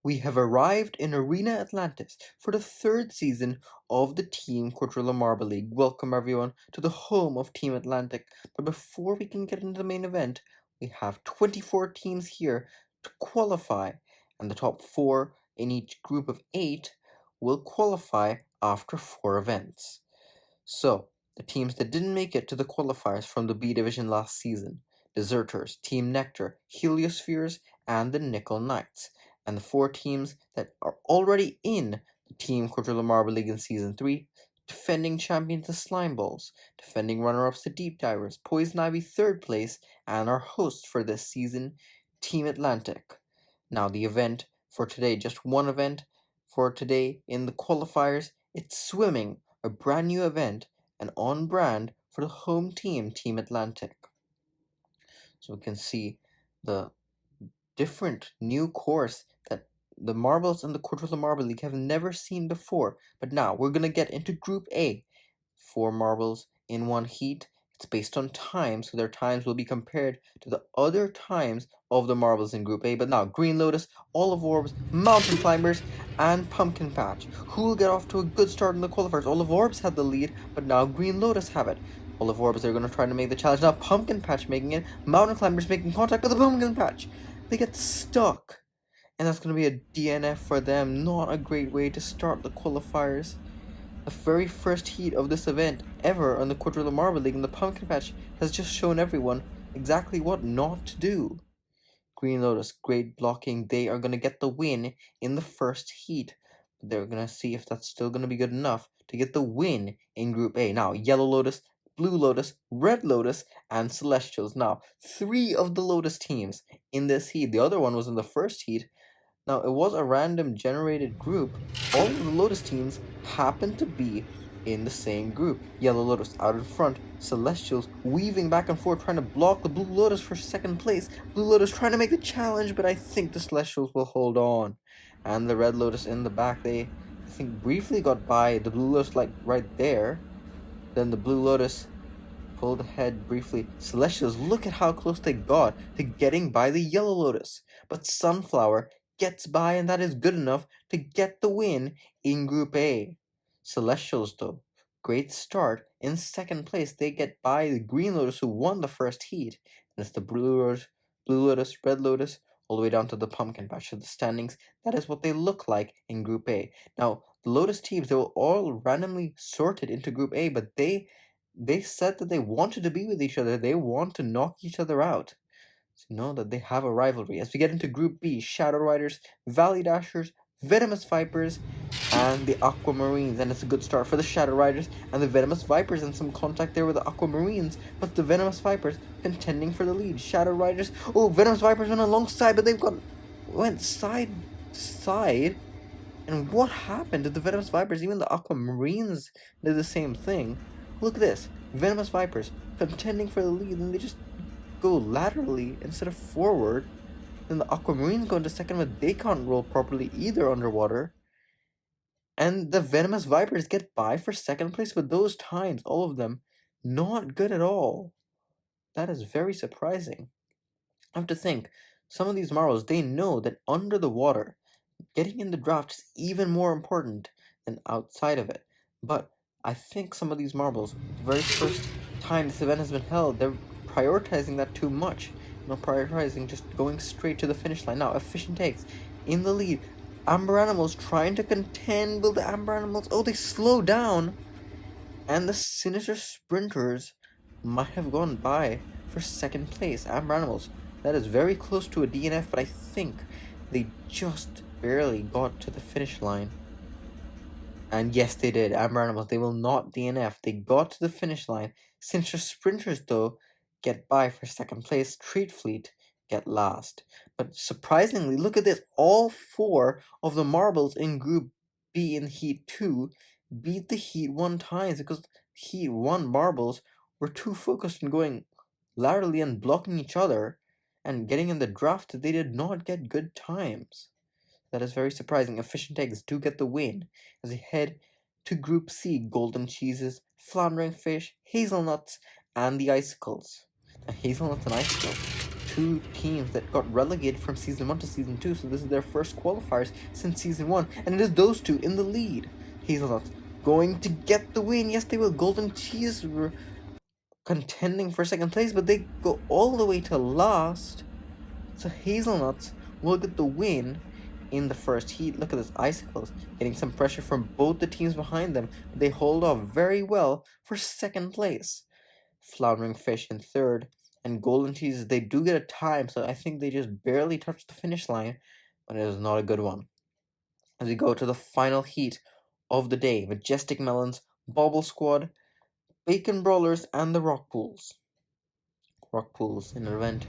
we have arrived in Arena Atlantis for the third season of the Team Quadrilla Marble League. Welcome everyone to the home of Team Atlantic. But before we can get into the main event, we have 24 teams here to qualify, and the top 4 in each group of 8 will qualify after 4 events. So, the teams that didn't make it to the qualifiers from the B Division last season: Deserters, Team Nectar, Heliospheres, and the Nickel Knights. And the 4 teams that are already in the Team Quadrilla Marble League in Season 3, defending champions the Slime Balls, defending runner-ups the Deep Divers, Poison Ivy 3rd place, and our hosts for this season, Team Atlantic. Now the event for today, just one event for today in the qualifiers, it's swimming, a brand new event and on brand for the home team, Team Atlantic. So we can see the different new course that the marbles in the Quadrilla Marble League have never seen before. But now we're going to get into Group A. 4 marbles in one heat. It's based on time, so their times will be compared to the other times of the marbles in Group A. But now, Green Lotus, Olive Orbs, Mountain Climbers, and Pumpkin Patch. Who will get off to a good start in the qualifiers? Olive Orbs had the lead, but now Green Lotus have it. Olive Orbs are going to try to make the challenge. Now Pumpkin Patch making it. Mountain Climbers making contact with the Pumpkin Patch. They get stuck. And that's going to be a DNF for them. Not a great way to start the qualifiers. The very first heat of this event ever on the Quadrilla Marble League, and the Pumpkin Patch has just shown everyone exactly what not to do. Green Lotus, great blocking. They are going to get the win in the first heat. They're going to see if that's still going to be good enough to get the win in Group A. Now, Yellow Lotus, Blue Lotus, Red Lotus, and Celestials. Now, 3 of the Lotus teams in this heat. The other one was in the first heat. Now, it was a random generated group. All of the Lotus teams happened to be in the same group. Yellow Lotus out in front, Celestials weaving back and forth trying to block the Blue Lotus for second place. Blue Lotus trying to make the challenge, but I think the Celestials will hold on. And the Red Lotus in the back, they, I think, briefly got by the Blue Lotus, like right there. Then the Blue Lotus pulled ahead briefly. Celestials, look at how close they got to getting by the Yellow Lotus. But Sunflower gets by, and that is good enough to get the win in Group A. Celestials, though, great start in second place. They get by the Green Lotus, who won the first heat. And it's the Blue Lotus, Red Lotus, all the way down to the Pumpkin Patch of the standings. That is what they look like in Group A. Now, the Lotus teams, they were all randomly sorted into Group A, but they said that they wanted to be with each other. They want to knock each other out. So know that they have a rivalry. As we get into Group B, Shadow Riders, Valley Dashers, Venomous Vipers, and the Aquamarines. And it's a good start for the Shadow Riders and the Venomous Vipers, and some contact there with the Aquamarines, but the Venomous Vipers contending for the lead. Shadow Riders, oh, Venomous Vipers went alongside, but went side to side. And what happened to the Venomous Vipers? Even the Aquamarines did the same thing. Look at this. Venomous Vipers contending for the lead, and they just go laterally instead of forward. Then the Aquamarines go into second, but they can't roll properly either underwater. And the Venomous Vipers get by for second place, but those times, all of them, not good at all. That is very surprising. I have to think, some of these marbles, they know that under the water, getting in the draft is even more important than outside of it. But I think some of these marbles, the very first time this event has been held, they're prioritizing that too much. Not prioritizing just going straight to the finish line. Now, Efficient Eggs in the lead. Amber Animals trying to contend with the Amber Animals. Oh, they slow down. And the Sinister Sprinters might have gone by for second place. Amber Animals, that is very close to a DNF, but I think they just barely got to the finish line. And yes, they did. Amber Animals, they will not DNF. They got to the finish line. Sinister Sprinters, though, get by for second place. Treat Fleet get last. But surprisingly, look at this. All 4 of the marbles in Group B in Heat 2 beat the Heat 1 times, because Heat 1 marbles were too focused on going laterally and blocking each other and getting in the draft that they did not get good times. That is very surprising. Efficient Eggs do get the win as they head to Group C. Golden Cheeses, Floundering Fish, Hazelnuts, and the Icicles. Now, Hazelnuts and Icicles, two teams that got relegated from Season 1 to Season 2, so this is their first qualifiers since Season 1, and it is those two in the lead. Hazelnuts going to get the win. Yes, they will. Golden Cheese were contending for second place, but they go all the way to last. So Hazelnuts will get the win in the first heat. Look at this, Icicles getting some pressure from both the teams behind them. They hold off very well for second place. Floundering Fish in third, and Golden Cheese, they do get a time, so I think they just barely touched the finish line, but it is not a good one. As we go to the final heat of the day, Majestic Melons, Bobble Squad, Bacon Brawlers, and the Rock Pools. Rock Pools in an event,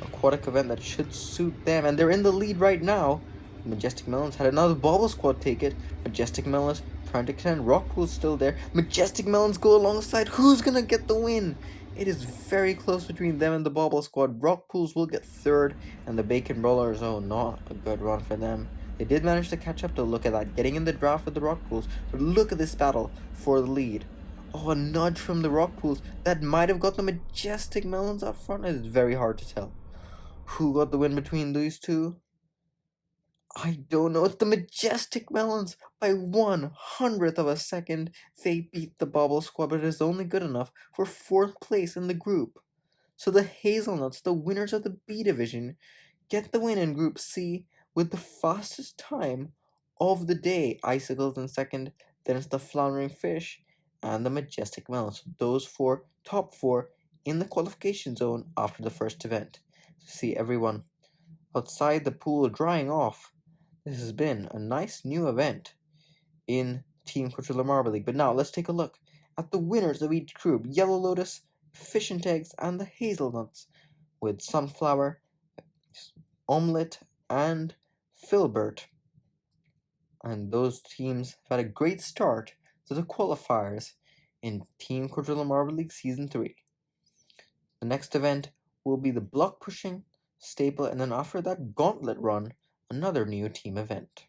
aquatic event that should suit them, and they're in the lead right now. Majestic Melons had another Bobble Squad take it. Majestic Melons trying to contend. Rock Pool's still there. Majestic Melons go alongside. Who's gonna get the win? It is very close between them and the Bobble Squad. Rock Pools will get third, and the Bacon Brawlers, oh, not a good run for them. They did manage to catch up to look at that, getting in the draft with the Rock Pools, but look at this battle for the lead. Oh, a nudge from the Rock Pools that might have got the Majestic Melons up front. It's very hard to tell. Who got the win between these two? I don't know. It's the Majestic Melons. By 1/100th of a second, they beat the Bobble Squad, but it is only good enough for 4th place in the group. So the Hazelnuts, the winners of the B Division, get the win in Group C with the fastest time of the day. Icicles in second, then it's the Floundering Fish and the Majestic Melons. Those top four in the qualification zone after the first event. See everyone outside the pool drying off. This has been a nice new event in Team Quadrilla Marble League. But now let's take a look at the winners of each group. Yellow Lotus, Fish and Eggs, and the Hazelnuts, with Sunflower, Omelette, and Filbert. And those teams have had a great start to the qualifiers in Team Quadrilla Marble League Season 3. The next event will be the block pushing, staple, and then after that gauntlet run, another new team event.